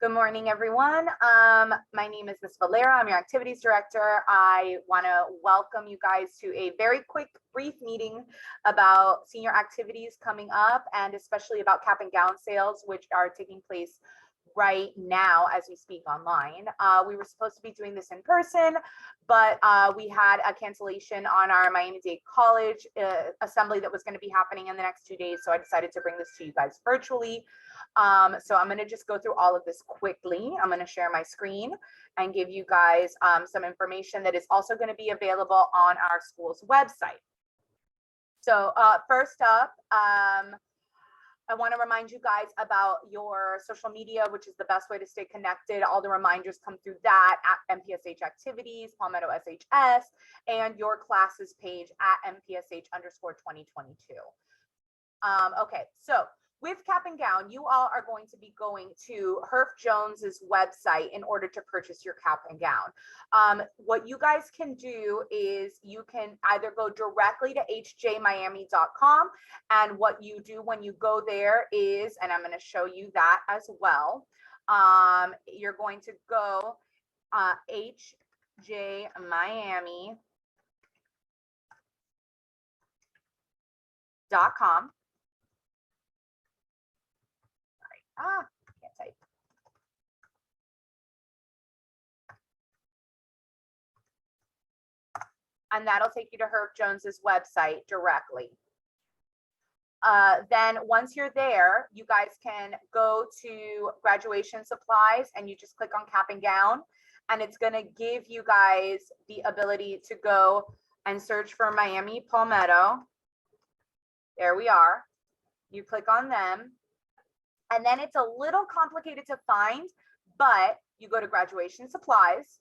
Good morning, everyone. My name is Ms. Valera. I'm your activities director. I want to welcome you guys to a very quick, brief meeting about senior activities coming up, and especially about cap and gown sales, which are taking place right now as we speak online. We were supposed to be doing this in person, but we had a cancellation on our Miami-Dade College assembly that was going to be happening in the next 2 days. So I decided to bring this to you guys virtually. So I'm going to just go through all of this quickly. I'm going to share my screen and give you guys some information that is also going to be available on our school's website. So first up, I want to remind you guys about your social media, which is the best way to stay connected. All the reminders come through that at MPSH Activities, Palmetto SHS, and your classes page at MPSH_2022. Okay, so with cap and gown, you all are going to be going to Herff Jones's website in order to purchase your cap and gown. What you guys can do is you can either go directly to hjmiami.com, and what you do when you go there is, and I'm going to show you that as well, you're going to go hjmiami.com. Can't type. And that'll take you to Herff Jones's website directly. Then once you're there, you guys can go to graduation supplies and you just click on cap and gown, and it's going to give you guys the ability to go and search for Miami Palmetto. There we are. You click on them. And then it's a little complicated to find, but you go to graduation supplies.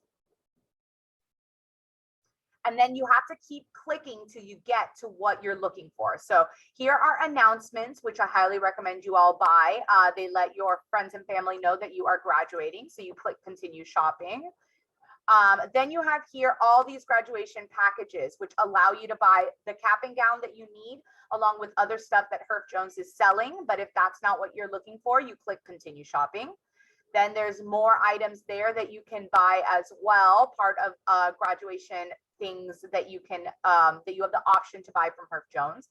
And then you have to keep clicking till you get to what you're looking for. So here are announcements, which I highly recommend you all buy. They let your friends and family know that you are graduating. So you click continue shopping. Then you have here all these graduation packages, which allow you to buy the cap and gown that you need, along with other stuff that Herff Jones is selling. But if that's not what you're looking for, you click continue shopping. Then there's more items there that you can buy as well, part of graduation things that you can that you have the option to buy from Herff Jones.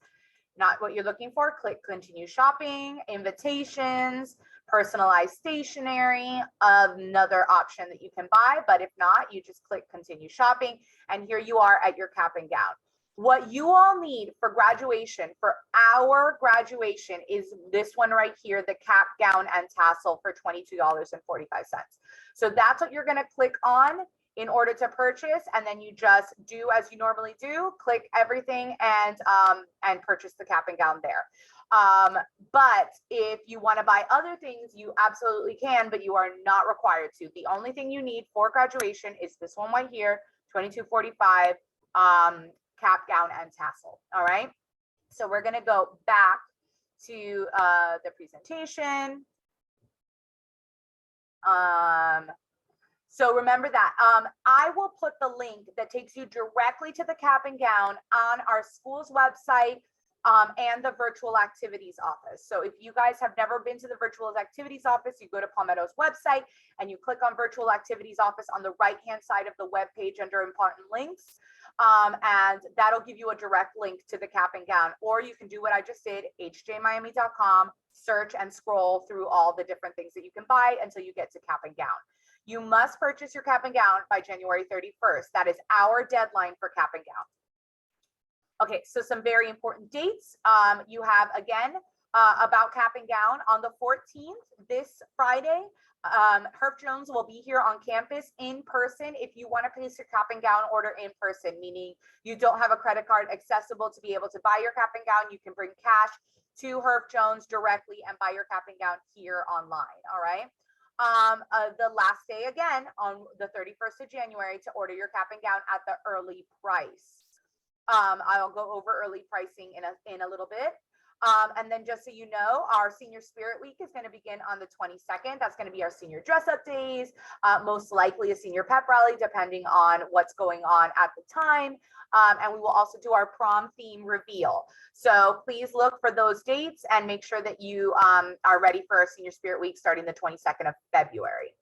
Not what you're looking for, click continue shopping. Invitations, personalized stationery, another option that you can buy, but if not, you just click continue shopping, and here you are at your cap and gown. What you all need for graduation, for our graduation, is this one right here, the cap, gown, and tassel for $22.45. So that's what you're going to click on in order to purchase, and then you just do as you normally do, click everything and purchase the cap and gown there. But if you want to buy other things, you absolutely can, but you are not required to. The only thing you need for graduation is this one right here, $22.45, cap, gown, and tassel. All right. So we're going to go back to the presentation. So remember that I will put the link that takes you directly to the cap and gown on our school's website and the virtual activities office. So if you guys have never been to the virtual activities office, you go to Palmetto's website and you click on virtual activities office on the right hand side of the web page under important links. And that'll give you a direct link to the cap and gown, or you can do what I just did, hjmiami.com, search and scroll through all the different things that you can buy until you get to cap and gown. You must purchase your cap and gown by January 31st. That is our deadline for cap and gown. Okay, so some very important dates. You have, again, about cap and gown on the 14th, this Friday. Herff Jones will be here on campus in person. If you want to place your cap and gown order in person, meaning you don't have a credit card accessible to be able to buy your cap and gown, you can bring cash to Herff Jones directly and buy your cap and gown here online. All right. The last day again on the 31st of January to order your cap and gown at the early price. I'll go over early pricing in a little bit. And then just so you know, our Senior Spirit Week is going to begin on the 22nd. That's going to be our senior dress up days, most likely a senior pep rally, depending on what's going on at the time. And we will also do our prom theme reveal. So please look for those dates and make sure that you are ready for our Senior Spirit Week starting the 22nd of February.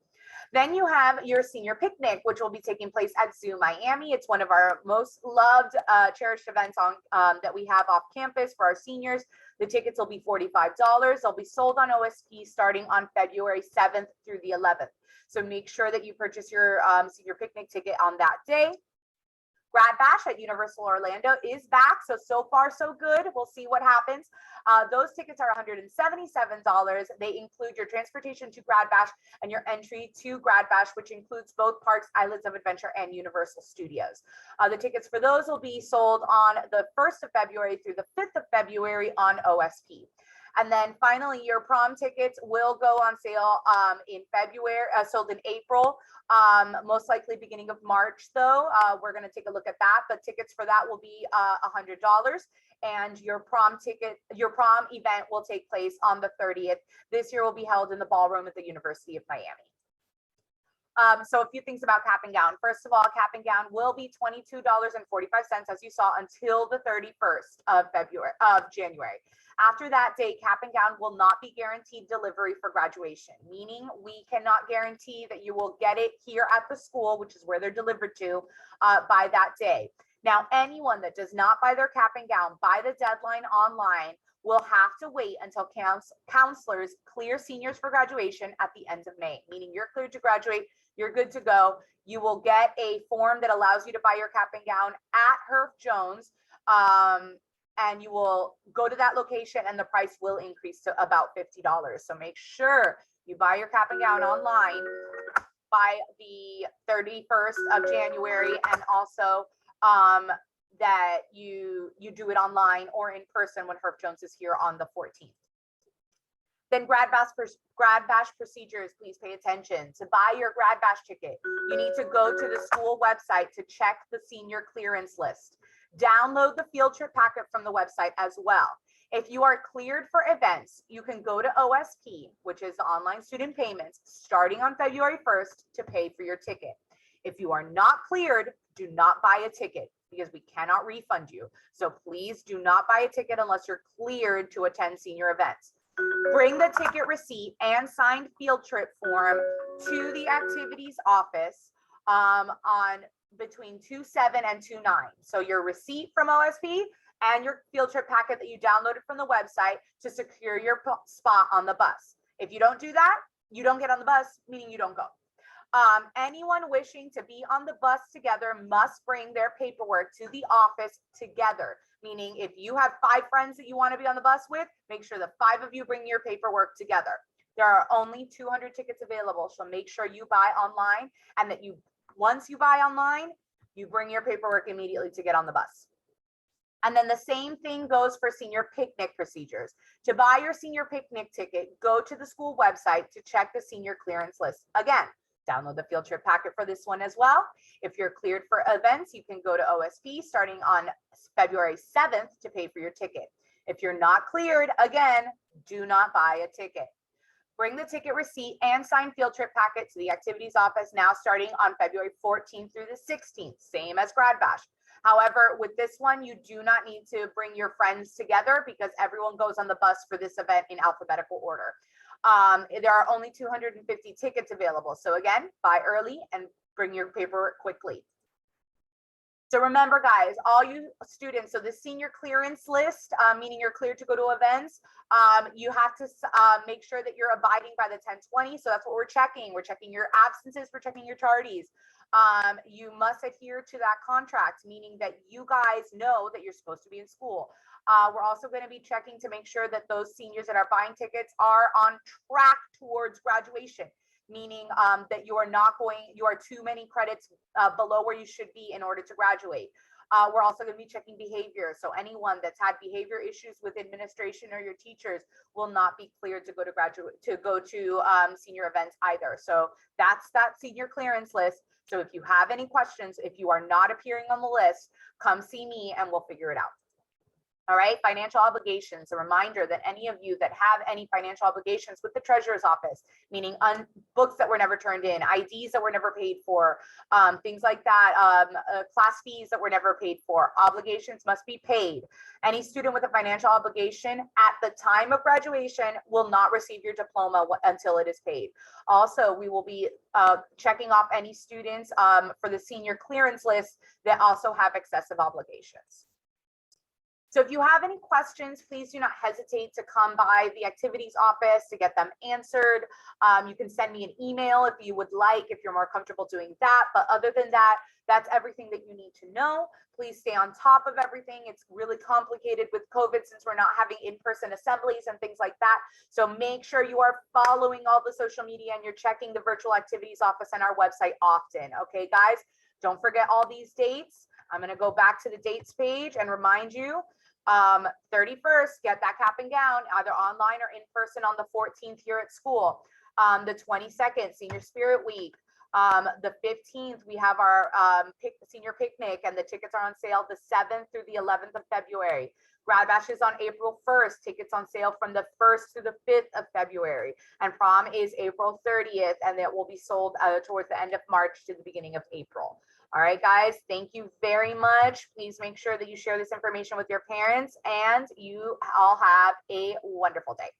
Then you have your senior picnic, which will be taking place at Zoo Miami. It's one of our most loved, cherished events on that we have off campus for our seniors. The tickets will be $45. They'll be sold on OSP starting on February 7th through the 11th. So make sure that you purchase your senior picnic ticket on that day. Grad Bash at Universal Orlando is back. So far, so good. We'll see what happens. Those tickets are $177. They include your transportation to Grad Bash and your entry to Grad Bash, which includes both parks, Islands of Adventure, and Universal Studios. The tickets for those will be sold on the 1st of February through the 5th of February on OSP. And then finally, your prom tickets will go on sale in February, sold in April, most likely beginning of March, though. We're going to take a look at that, but tickets for that will be $100. And your prom event will take place on the 30th. This year will be held in the ballroom at the University of Miami. So a few things about cap and gown. First of all, cap and gown will be $22.45, as you saw, until the 31st of January. After that date, cap and gown will not be guaranteed delivery for graduation, meaning we cannot guarantee that you will get it here at the school, which is where they're delivered to, by that day. Now, anyone that does not buy their cap and gown by the deadline online will have to wait until counselors clear seniors for graduation at the end of May, meaning you're cleared to graduate, you're good to go. You will get a form that allows you to buy your cap and gown at Herff Jones, and you will go to that location and the price will increase to about $50. So make sure you buy your cap and gown online by the 31st of January, and also that you do it online or in person when Herff Jones is here on the 14th. Then Grad Bash procedures, please pay attention. To buy your Grad Bash ticket, you need to go to the school website to check the senior clearance list. Download the field trip packet from the website as well. If you are cleared for events, you can go to OSP, which is the online student payments, starting on February 1st to pay for your ticket. If you are not cleared, do not buy a ticket because we cannot refund you. So please do not buy a ticket unless you're cleared to attend senior events. Bring the ticket receipt and signed field trip form to the activities office on between 2/7 and 2/9. So your receipt from OSP and your field trip packet that you downloaded from the website to secure your spot on the bus. If you don't do that, you don't get on the bus, meaning you don't go. Anyone wishing to be on the bus together must bring their paperwork to the office together. Meaning if you have 5 friends that you want to be on the bus with, make sure the 5 of you bring your paperwork together. There are only 200 tickets available, so make sure you buy online, and that once you buy online, you bring your paperwork immediately to get on the bus. And then the same thing goes for senior picnic procedures. To buy your senior picnic ticket, go to the school website to check the senior clearance list. Again, download the field trip packet for this one as well. If you're cleared for events, you can go to OSP starting on February 7th to pay for your ticket. If you're not cleared, again, do not buy a ticket. Bring the ticket receipt and signed field trip packet to the activities office now starting on February 14th through the 16th, same as Grad Bash. However, with this one, you do not need to bring your friends together because everyone goes on the bus for this event in alphabetical order. There are only 250 tickets available. So again, buy early and bring your paperwork quickly. So remember, guys, all you students, so the senior clearance list, meaning you're cleared to go to events, you have to make sure that you're abiding by the 1020. So that's what we're checking. We're checking your absences, we're checking your tardies. You must adhere to that contract, meaning that you guys know that you're supposed to be in school. We're also going to be checking to make sure that those seniors that are buying tickets are on track towards graduation, meaning that you are too many credits below where you should be in order to graduate. We're also going to be checking behavior. So anyone that's had behavior issues with administration or your teachers will not be cleared to go to senior events either. So that's that senior clearance list. So if you have any questions, if you are not appearing on the list, come see me and we'll figure it out. All right, financial obligations. A reminder that any of you that have any financial obligations with the treasurer's office, meaning books that were never turned in, IDs that were never paid for, things like that, class fees that were never paid for, obligations must be paid. Any student with a financial obligation at the time of graduation will not receive your diploma until it is paid. Also, we will be checking off any students for the senior clearance list that also have excessive obligations. So if you have any questions, please do not hesitate to come by the activities office to get them answered. You can send me an email if you would like, if you're more comfortable doing that. But other than that, that's everything that you need to know. Please stay on top of everything. It's really complicated with COVID since we're not having in-person assemblies and things like that. So make sure you are following all the social media and you're checking the virtual activities office and our website often. Okay, guys, don't forget all these dates. I'm going to go back to the dates page and remind you. 31st, get that cap and gown, either online or in person on the 14th here at school. The 22nd, Senior Spirit Week. The 15th, we have our senior picnic, and the tickets are on sale the 7th through the 11th of February. Grad Bash is on April 1st. Tickets on sale from the 1st to the 5th of February. And prom is April 30th, and it will be sold towards the end of March to the beginning of April. All right, guys, thank you very much. Please make sure that you share this information with your parents, and you all have a wonderful day.